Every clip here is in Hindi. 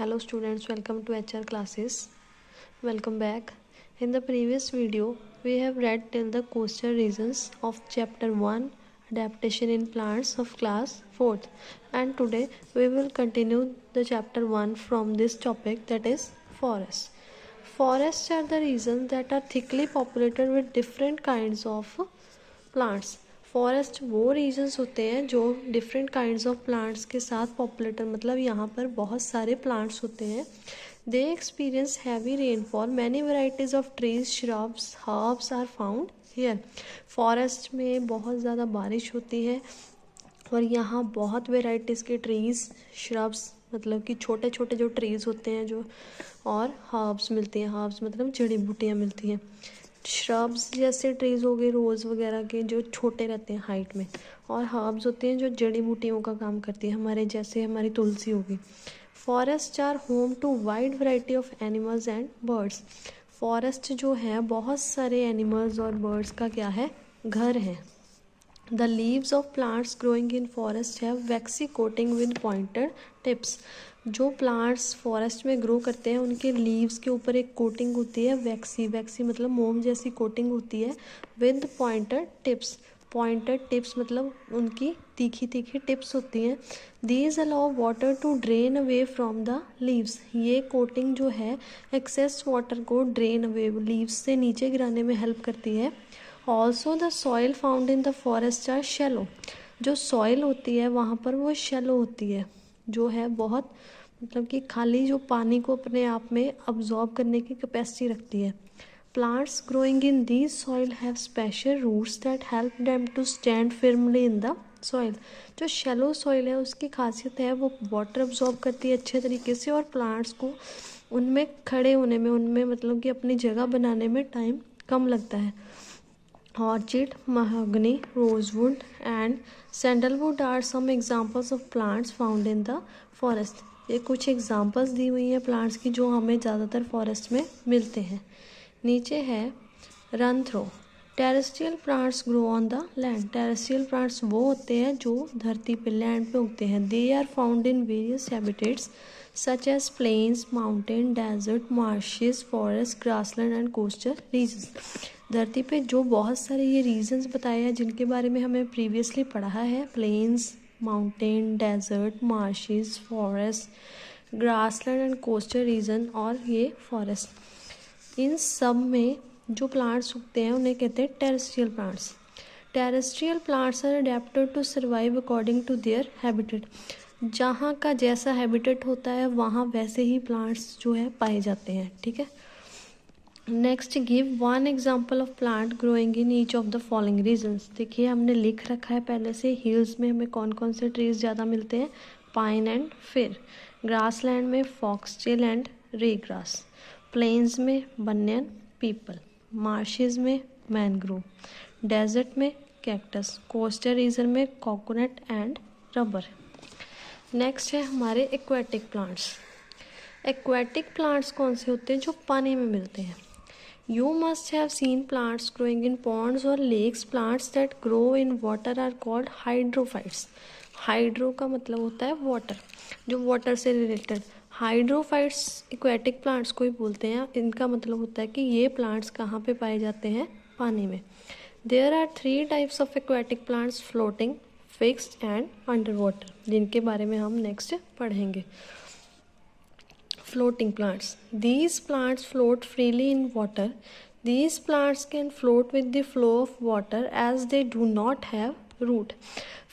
Hello students, welcome to HR classes. Welcome back. In the previous video, we have read till the coastal regions of chapter 1 adaptation in plants of class 4th, and today we will continue the chapter 1 from this topic, that is forests. Forests are the regions that are thickly populated with different kinds of plants. Forest वो रीजन्स होते हैं जो डिफरेंट काइंड्स ऑफ प्लांट्स के साथ पॉपुलेटेड, मतलब यहाँ पर बहुत सारे प्लांट्स होते हैं. They experience heavy rainfall, many varieties of trees, shrubs, herbs are found here. Forest में बहुत ज़्यादा बारिश होती है और यहाँ बहुत वेराइटीज़ के ट्रीज़, श्रब्स मतलब कि छोटे छोटे जो ट्रीज़ होते हैं जो, और हर्ब्स मिलती हैं. हर्ब्स मतलब जड़ी बूटियाँ मिलती हैं. श्रब्स जैसे ट्रीज़ हो गए रोज़ वगैरह के जो छोटे रहते हैं हाइट में, और हर्ब्स होते हैं जो जड़ी बूटियों का काम करती है, हमारे जैसे हमारी तुलसी होगी. Forest are home to wide variety of animals and birds. Forest जो है बहुत सारे एनिमल्स और बर्ड्स का क्या है, घर है. The leaves of plants growing in forest have waxy coating with pointed tips. जो प्लांट्स फॉरेस्ट में ग्रो करते हैं उनके लीव्स के ऊपर एक कोटिंग होती है, वैक्सी. वैक्सी मतलब मोम जैसी कोटिंग होती है. With pointed tips. Pointed tips मतलब उनकी तीखी तीखी टिप्स होती हैं. These allow water to drain away from the leaves. ये कोटिंग जो है एक्सेस वाटर को ड्रेन अवे लीव्स से नीचे गिराने में हेल्प करती है. Also the soil found in the forest are shallow. जो सॉइल होती है वहाँ पर वो शैलो होती है, जो है बहुत मतलब कि खाली, जो पानी को अपने आप में अब्जॉर्ब करने की कैपेसिटी रखती है. Plants growing in these soil have special roots that help them to stand firmly in the soil. जो शैलो सॉइल है उसकी खासियत है वो वाटर अब्जॉर्ब करती है अच्छे तरीके से, और प्लांट्स को उनमें खड़े होने में, उनमें मतलब कि अपनी जगह बनाने में टाइम कम लगता है. Orchid, mahogany, rosewood and sandalwood are some examples of plants found in the forest. ये कुछ एग्जाम्पल्स दी हुई हैं प्लांट्स की जो हमें ज़्यादातर फॉरेस्ट में मिलते हैं. नीचे है run throw. Terrestrial plants grow on the land. Terrestrial plants वो होते हैं जो धरती पे, लैंड पे उगते हैं. They are found in various habitats such as plains, mountain, desert, marshes, forest, grassland and coastal regions. धरती पे जो बहुत सारे ये रीजन्स बताए हैं जिनके बारे में हमें प्रीवियसली पढ़ा है, plains, mountain, desert, marshes, forest, grassland and coastal region और ये फॉरेस्ट. इन सब में जो प्लांट्स उगते हैं उन्हें कहते हैं terrestrial plants. Terrestrial plants are adapted to survive according to their habitat. जहाँ का जैसा हैबिटेट होता है वहाँ वैसे ही प्लांट्स जो है पाए जाते हैं. ठीक है. Next, give one example of plant growing in each of the following regions. देखिए हमने लिख रखा है पहले से, हिल्स में हमें कौन कौन से ट्रीज ज़्यादा मिलते हैं, पाइन एंड फिर. ग्रासलैंड में फॉक्सटेल एंड रे ग्रास. प्लेन्स में बनियन, पीपल. मार्शेज में मैनग्रोव. डेजर्ट में कैक्टस. कोस्टल रीजन में कोकोनट एंड रबर. नेक्स्ट है हमारे एक्वेटिक प्लांट्स. एक्वेटिक प्लांट्स कौन से होते हैं, जो पानी में मिलते हैं. You must have seen plants growing in ponds और lakes. Plants that grow in water are called hydrophytes. Hydro का मतलब होता है वाटर, जो वाटर से रिलेटेड. हाइड्रोफाइट्स एक्वेटिक प्लांट्स को ही बोलते हैं. इनका मतलब होता है कि ये प्लांट्स कहाँ पे पाए जाते हैं, पानी में. There are 3 types of aquatic plants, floating, fixed and under water, जिनके बारे में हम नेक्स्ट पढ़ेंगे. Floating plants. These plants float freely in water. These plants can float with the flow of water as they do not have root.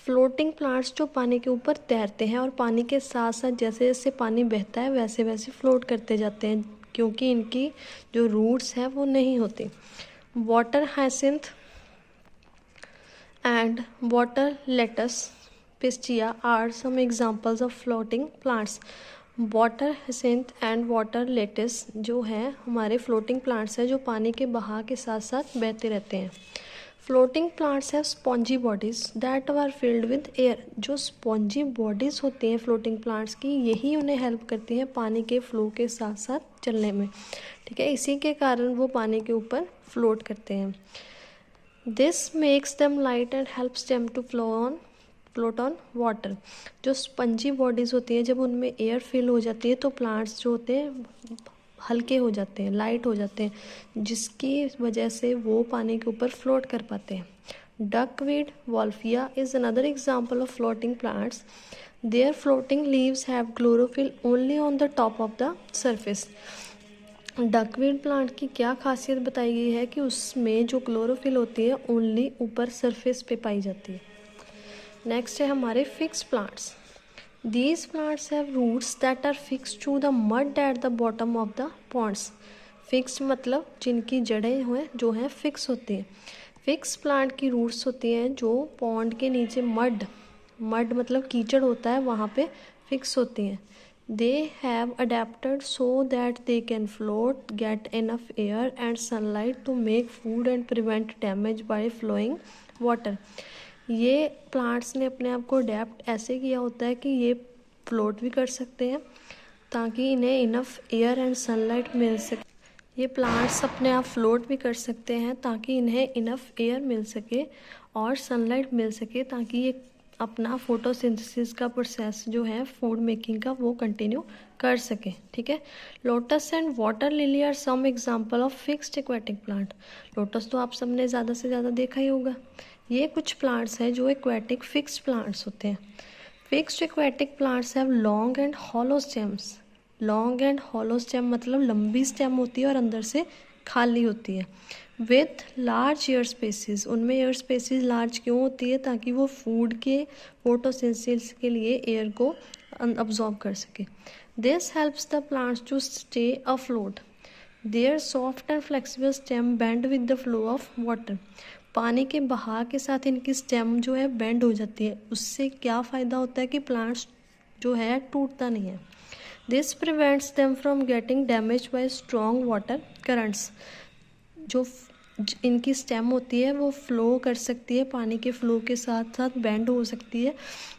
Floating plants जो पानी के ऊपर तैरते हैं और पानी के साथ साथ जैसे जैसे पानी बहता है वैसे वैसे फ्लोट करते जाते हैं, क्योंकि इनकी जो रूट्स हैं वो नहीं होते. Water hyacinth and water lettuce, pistia are some examples of floating plants. Water hyacinth and water lettuce जो है हमारे floating plants हैं जो पानी के बहाव के साथ साथ बहते रहते हैं. floating plants have spongy bodies that are filled with air. जो spongy bodies होती हैं floating plants की, यही उन्हें help करती हैं पानी के flow के साथ साथ चलने में. ठीक है, इसी के कारण वो पानी के ऊपर float करते हैं. This makes them light and helps them to float on water. जो स्पंजी बॉडीज़ होती हैं जब उनमें एयर फिल हो जाती है तो प्लांट्स जो होते हैं हल्के हो जाते हैं, लाइट हो जाते हैं, जिसकी वजह से वो पानी के ऊपर फ्लोट कर पाते हैं। Duckweed wolffia is another example of floating plants. Their floating leaves have chlorophyll only on the top of the surface. Duckweed plant की क्या खासियत बताई गई है कि उसमें जो क्लोरोफिल होती है ओनली ऊपर सरफेस पे पाई जाती है। नेक्स्ट है हमारे fix plants. These plants have roots that are fix to the mud at the bottom of the ponds. Fix मतलब जिनकी जड़ें जो हैं फिक्स होती हैं। फिक्स प्लांट की रूट्स होती हैं जो पॉन्ड के नीचे मड मतलब कीचड़ होता है वहाँ पे फिक्स होती हैं। They have adapted so that they can float, get enough air and sunlight to make food and prevent damage by flowing water. ये प्लांट्स ने अपने आप को अडेप्ट ऐसे किया होता है कि ये फ्लोट भी कर सकते हैं ताकि इन्हें इनफ एयर एंड सनलाइट मिल सके। ये प्लांट्स अपने आप फ्लोट भी कर सकते हैं ताकि इन्हें इनफ एयर मिल सके और सनलाइट मिल सके ताकि ये अपना फोटोसिंथेसिस का प्रोसेस जो है फूड मेकिंग का वो कंटिन्यू कर सके। ठीक है। Lotus and water lily are some example of fixed aquatic plant. Lotus तो आप सबने ज़्यादा से ज़्यादा देखा ही होगा। ये कुछ प्लांट्स हैं जो एक्वेटिक फिक्स्ड प्लांट्स होते हैं। Fixed aquatic plants have long and hollow stems. Long and hollow stem मतलब लंबी स्टेम होती है और अंदर से खाली होती है। विथ लार्ज एयर स्पेसिस, उनमें एयर स्पेसिस लार्ज क्यों होती है? ताकि वो फूड के फोटोसिंथेसिस के लिए एयर को अब्जॉर्ब कर सके। This helps the plants to stay afloat. Their soft and flexible stem bend with the flow of water. पानी के बहाव के साथ इनकी स्टेम जो है बेंड हो जाती है। उससे क्या फ़ायदा होता है कि प्लांट्स जो है टूटता नहीं है। This prevents them from getting damage bye strong water currents. जो इनकी स्टेम होती है वो फ्लो कर सकती है, पानी के फ्लो के साथ साथ बेंड हो सकती है,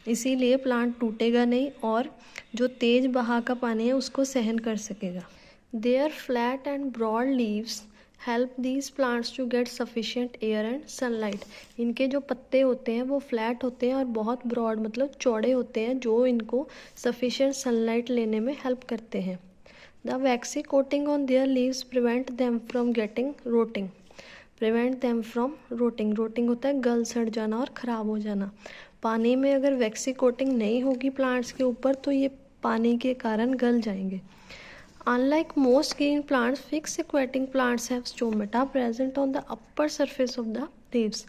इसीलिए प्लांट टूटेगा नहीं और जो तेज़ बहाव का पानी है उसको सहन कर सकेगा। Their flat and broad leaves help these plants to get sufficient air and sunlight. इनके जो पत्ते होते हैं वो फ्लैट होते हैं और बहुत ब्रॉड मतलब चौड़े होते हैं जो इनको सफिशिएंट सनलाइट लेने में हेल्प करते हैं। The waxy coating on their leaves prevent them from getting rotting. Prevent them from rotting, rotting होता है गल सड़ जाना और ख़राब हो जाना। पानी में अगर वैक्सी कोटिंग नहीं होगी प्लांट्स के ऊपर तो ये पानी के कारण गल जाएंगे। Unlike most green plants, fixed aquatic plants have stomata present on the upper surface of the leaves.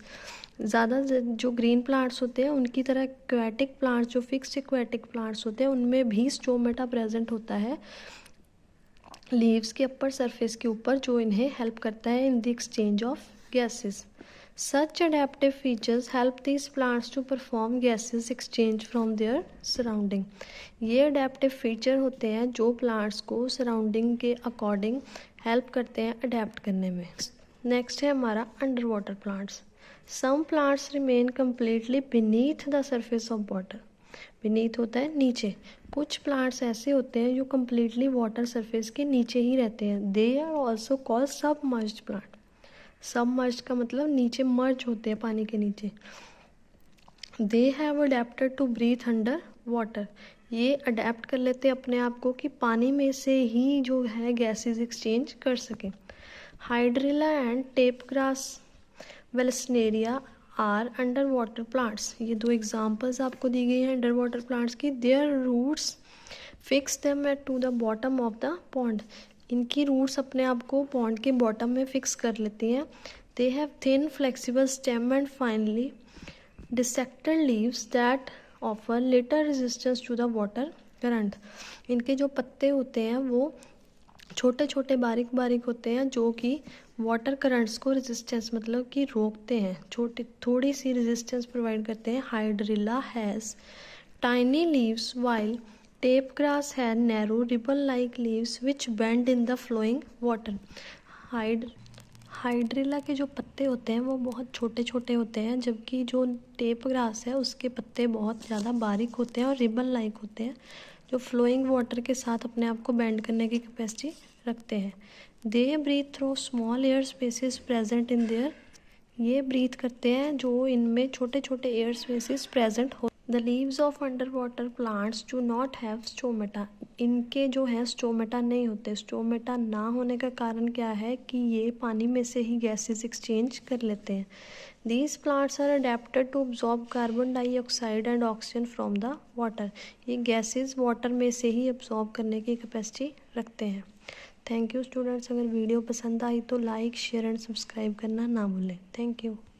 ज़्यादा जो ग्रीन प्लांट्स होते हैं उनकी तरह एक्वेटिक प्लांट्स जो फिक्स्ड एक्वेटिक प्लांट्स होते हैं उनमें भी स्टोमेटा प्रेजेंट होता है लीव्स के अपर सरफेस के ऊपर, जो इन्हें हेल्प करता है in the exchange of gases. Such adaptive features help these plants to perform gases exchange from their surrounding. ये adaptive feature होते हैं जो plants को surrounding के according help करते हैं adapt करने में। Next है हमारा underwater plants. Some plants remain completely beneath the surface of water. beneath होता है नीचे। कुछ plants ऐसे होते हैं जो completely water surface के नीचे ही रहते हैं। They are also called submerged plant. Submerge का मतलब नीचे मर्ज होते हैं पानी के नीचे। They have adapted to breathe under water. ये अडेप्ट कर लेते हैं अपने आप को कि पानी में से ही जो है गैसेस एक्सचेंज कर सकें। Hydrilla and tape grass vallisneria are under water plants. ये दो एग्जाम्पल्स आपको दी गई हैं अंडर वाटर प्लांट्स की। Their roots fix them at to the bottom of the pond. इनकी रूट्स अपने आप को पॉन्ड के बॉटम में फिक्स कर लेती हैं। They have thin flexible stem and finely dissected leaves that offer little resistance to the water current. इनके जो पत्ते होते हैं वो छोटे छोटे बारीक बारीक होते हैं जो कि वाटर करंट्स को रेजिस्टेंस मतलब कि रोकते हैं, छोटी थोड़ी सी रेजिस्टेंस प्रोवाइड करते हैं। Hydrilla has tiny leaves while tape grass है narrow ribbon like leaves which bend in the flowing water. Hydrilla के जो पत्ते होते हैं वो बहुत छोटे छोटे होते हैं, जबकि जो टेप ग्रास है उसके पत्ते बहुत ज़्यादा बारीक होते हैं और रिबन लाइक होते हैं जो फ्लोइंग वाटर के साथ अपने आप को बेंड करने की कैपेसिटी रखते हैं। They breathe through small air spaces present in their. ये ब्रीथ करते हैं जो इनमें छोटे छोटे एयर स्पेसिस प्रेजेंट हो। The leaves of under water plants do not have stomata, इनके जो है स्टोमेटा नहीं होते। स्टोमेटा ना होने का कारण क्या है कि ये पानी में से ही गैसेस एक्सचेंज कर लेते हैं। These plants are adapted to absorb carbon dioxide and oxygen from the water, ये गैसेस वाटर में से ही अब्जॉर्ब करने की कैपेसिटी रखते हैं। थैंक यू स्टूडेंट्स, अगर वीडियो पसंद आई तो लाइक शेयर एंड सब्सक्राइब करना ना भूलें। Thank you.